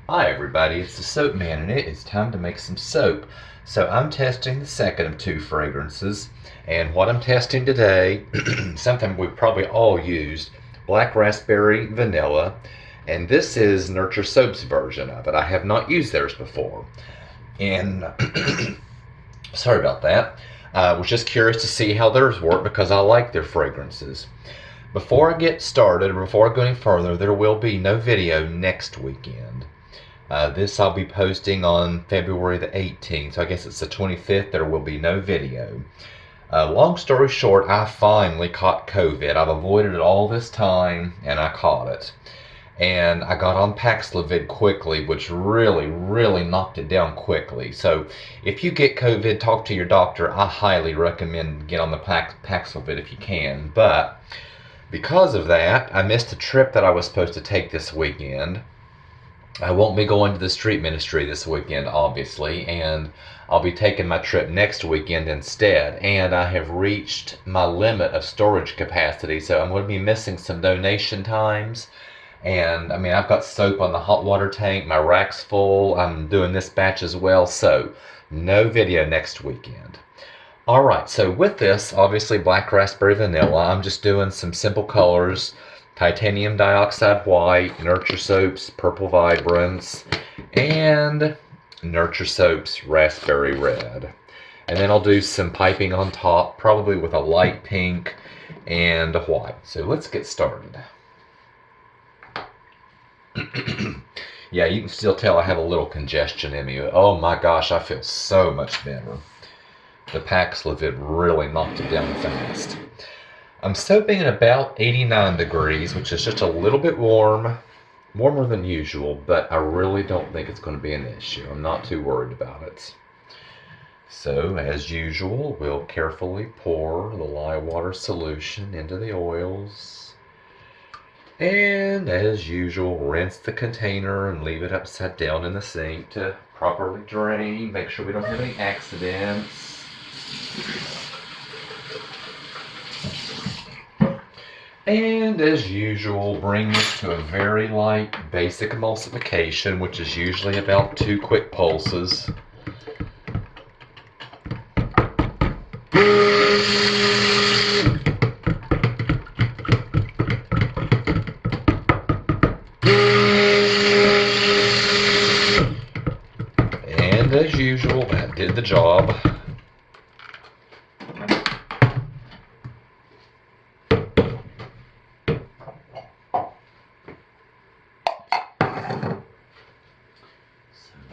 Hi everybody, it's the Soap Man and it is time to make some soap. So I'm testing the second of two fragrances, and what I'm testing today, something we've probably all used, black raspberry vanilla, and this is Nurture Soap's version of it. I have not used theirs before, and sorry about that. I was just curious to see how theirs work because I like their fragrances. Before I get started, or before I go any further, there will be no video next weekend. This I'll be posting on February the 18th, so I guess it's the 25th. There will be no video. Long story short, I finally caught COVID. I've avoided it all this time, and I caught it. And I got on Paxlovid quickly, which really knocked it down quickly. So if you get COVID, talk to your doctor. I highly recommend get on the Paxlovid if you can. But because of that, I missed a trip that I was supposed to take this weekend. I won't be going to the street ministry this weekend, obviously, and I'll be taking my trip next weekend instead. And I have reached my limit of storage capacity, so I'm going to be missing some donation times. And I mean, I've got soap on the hot water tank, my rack's full, I'm doing this batch as well, so no video next weekend. Alright, so with this, obviously black raspberry vanilla, I'm just doing some simple colors. Titanium dioxide white, Nurture Soaps purple vibrance, and Nurture Soaps raspberry red. And then I'll do some piping on top, probably with a light pink and a white. So let's get started. Yeah, you can still tell I have a little congestion in me. Oh my gosh, I feel so much better. The Paxlovid really knocked it down fast. I'm soaping at about 89 degrees, which is just a little bit warmer than usual, but I really don't think it's going to be an issue. I'm not too worried about it. So, as usual, we'll carefully pour the lye water solution into the oils. And as usual, rinse the container and leave it upside down in the sink to properly drain. Make sure we don't have any accidents. And as usual, bring this to a very light basic emulsification, which is usually about 2 quick pulses. And as usual, that did the job.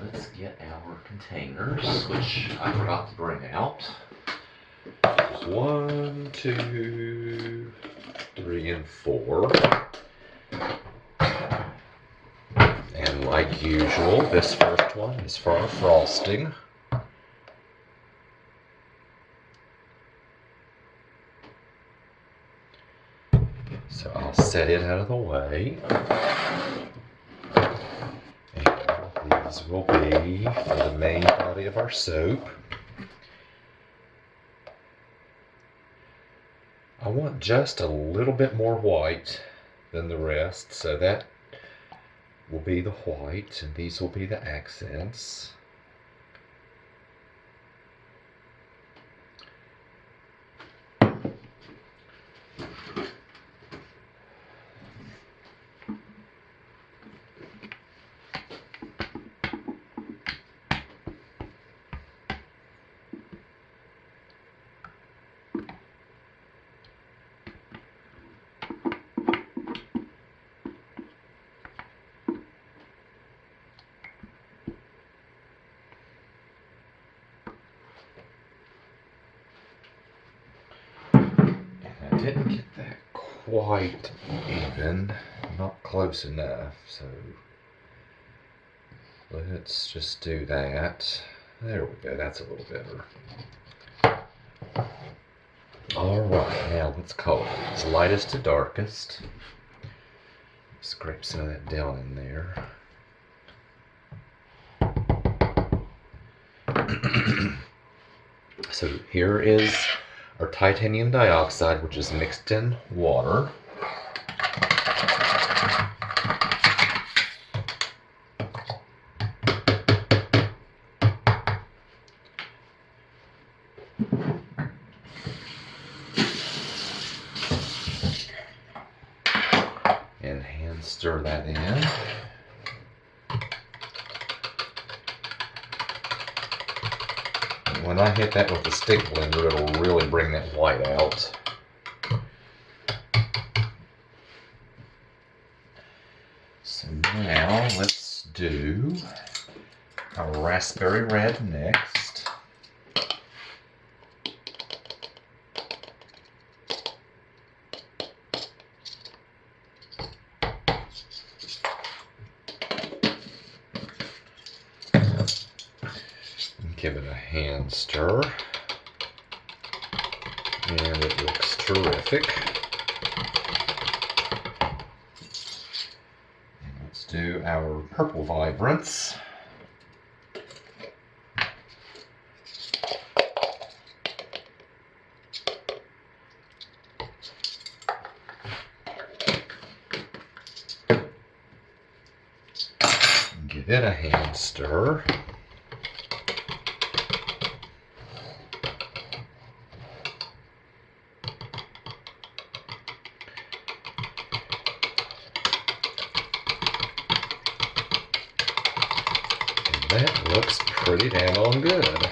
Let's get our containers, which I forgot to bring out. There's 1, 2, 3, and 4. And like usual, this first one is for our frosting. So I'll set it out of the way. These will be for the main body of our soap. I want just a little bit more white than the rest, so that will be the white, and these will be the accents. Didn't get that quite even, not close enough, so let's just do that. There we go, that's a little better. Alright, now let's color it. It's lightest to darkest. Scrape some of that down in there. So here is our titanium dioxide, which is mixed in water. Stir that in. When I hit that with the stick blender, it'll really bring that white out. So now let's do our raspberry red next. Give it a hand stir, and it looks terrific. And let's do our purple vibrants. Give it a hand stir. That looks pretty damn on good.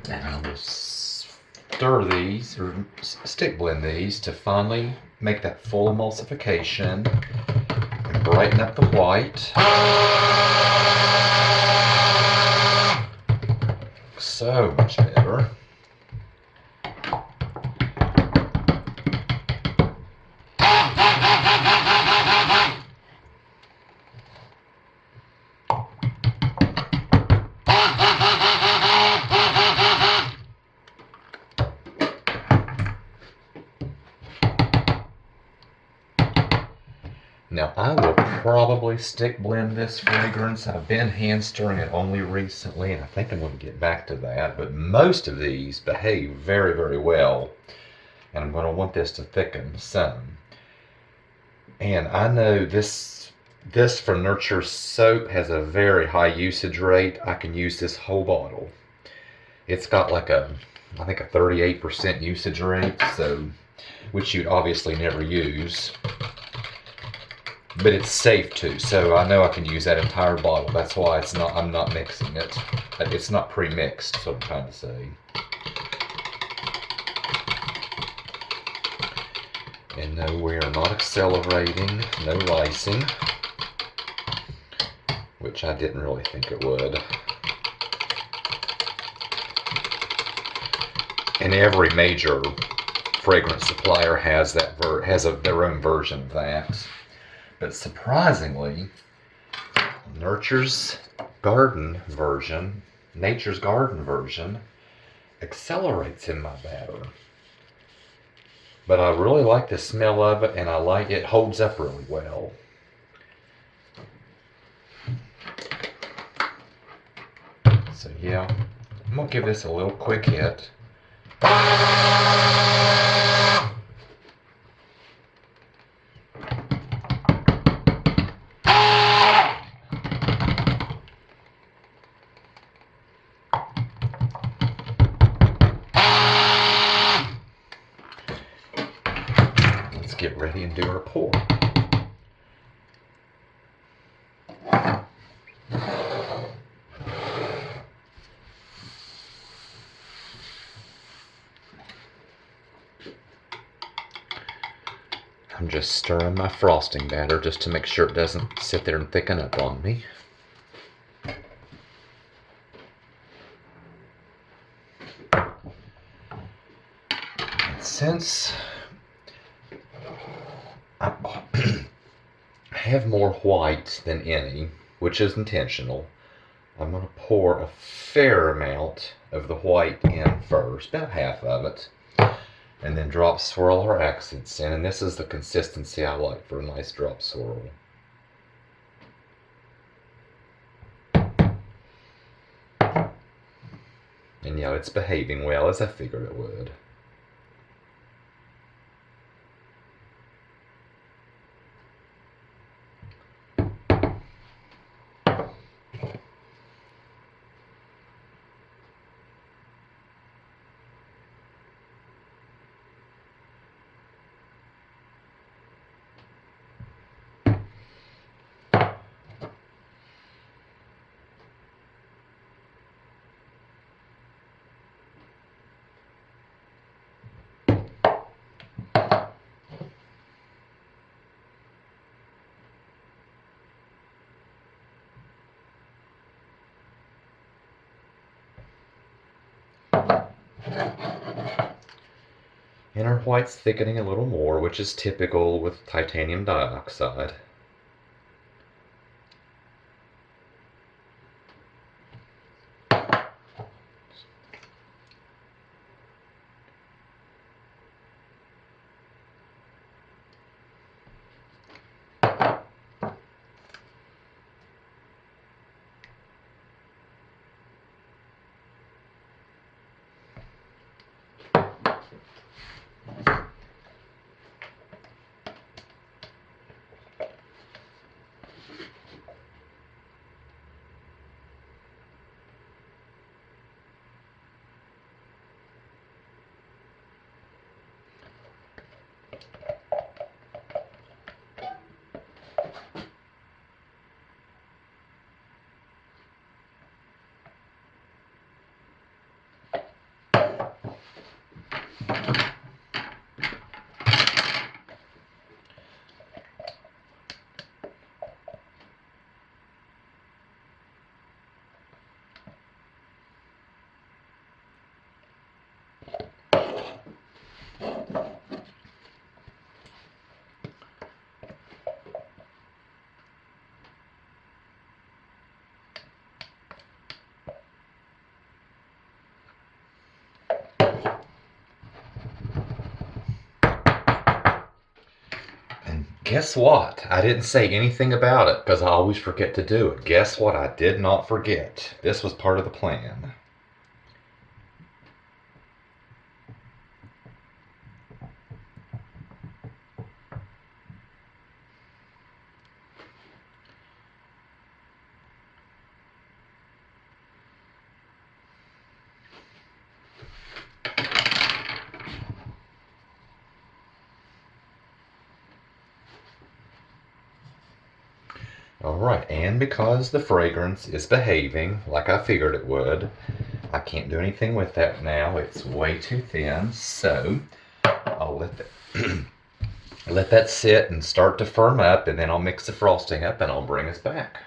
And I will stir these, or stick blend these, to finally make that full emulsification and brighten up the white. So much better. Now I will probably stick blend this fragrance. I've been hand stirring it only recently, and I think I'm going to get back to that. But most of these behave very, very well, and I'm going to want this to thicken some. And I know this for Nurture soap has a very high usage rate. I can use this whole bottle. It's got like I think a 38% usage rate, so which you'd obviously never use. But it's safe too, so I know I can use that entire bottle. That's why I'm not mixing it. It's not pre-mixed, is what I'm trying to say. And no, we are not accelerating, no ricing, which I didn't really think it would. And every major fragrance supplier has their own version of that. But surprisingly, Nature's Garden version accelerates in my batter. But I really like the smell of it, and it holds up really well. So yeah, I'm gonna give this a little quick hit. Get ready and do our pour. I'm just stirring my frosting batter just to make sure it doesn't sit there and thicken up on me. And since I have more white than any, which is intentional, I'm going to pour a fair amount of the white in first, about half of it, and then swirl our accents in. And this is the consistency I like for a nice drop swirl. And yeah, it's behaving well, as I figured it would. And our white's thickening a little more, which is typical with titanium dioxide. And guess what? I didn't say anything about it because I always forget to do it. Guess what? I did not forget. This was part of the plan. Alright, and because the fragrance is behaving like I figured it would, I can't do anything with that now. It's way too thin, so I'll let that sit and start to firm up, and then I'll mix the frosting up and I'll bring us back.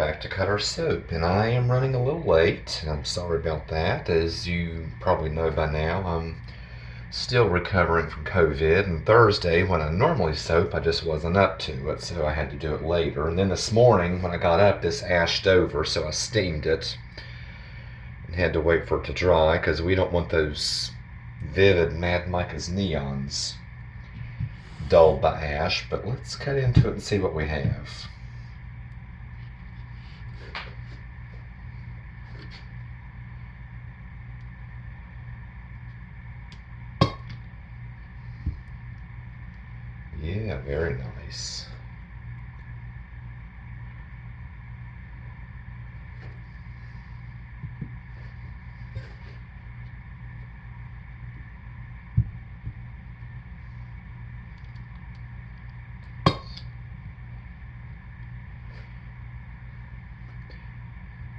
back to cut our soap, and I am running a little late, and I'm sorry about that. As you probably know by now, I'm still recovering from COVID, and Thursday, when I normally soap, I just wasn't up to it, so I had to do it later. And then this morning, when I got up, this ashed over, so I steamed it and had to wait for it to dry, because we don't want those vivid Mad Micah's neons dulled by ash. But let's cut into it and see what we have. Yeah, very nice.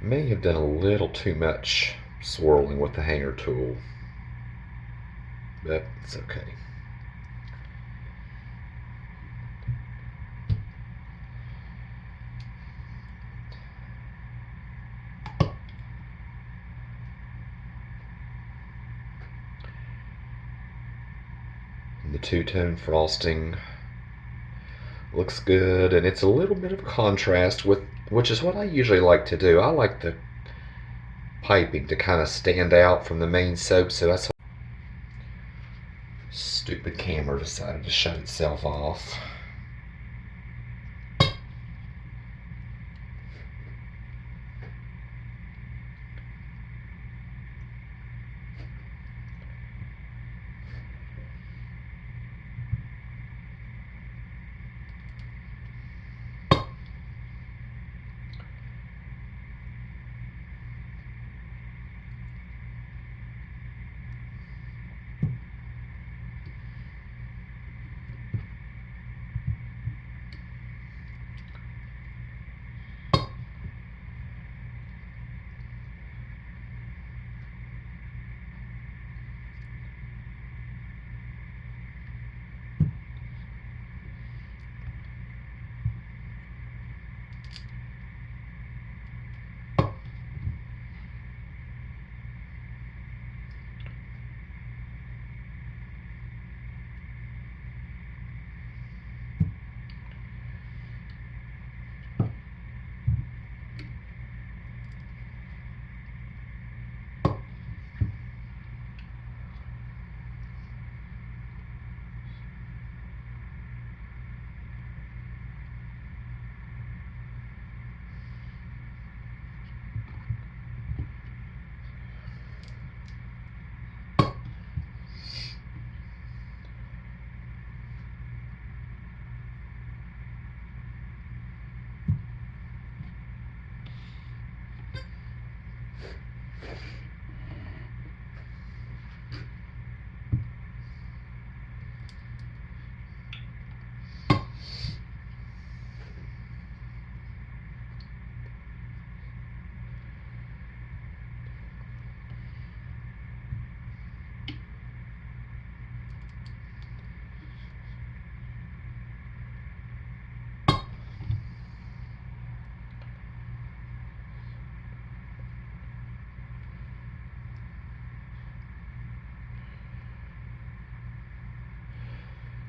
May have done a little too much swirling with the hanger tool, but it's okay. And the two-tone frosting looks good, and it's a little bit of a contrast with, which is what I usually like to do. I like the piping to kind of stand out from the main soap, so that's what stupid camera decided to shut itself off.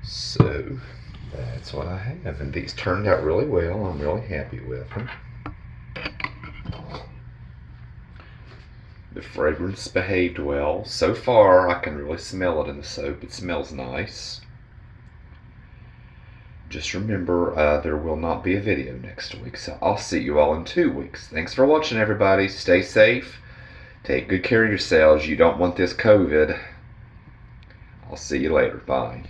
So that's what I have, and these turned out really well. I'm really happy with them. The fragrance behaved well. So far, I can really smell it in the soap. It smells nice. Just remember, there will not be a video next week, so I'll see you all in 2 weeks. Thanks for watching, everybody. Stay safe. Take good care of yourselves. You don't want this COVID. I'll see you later. Bye.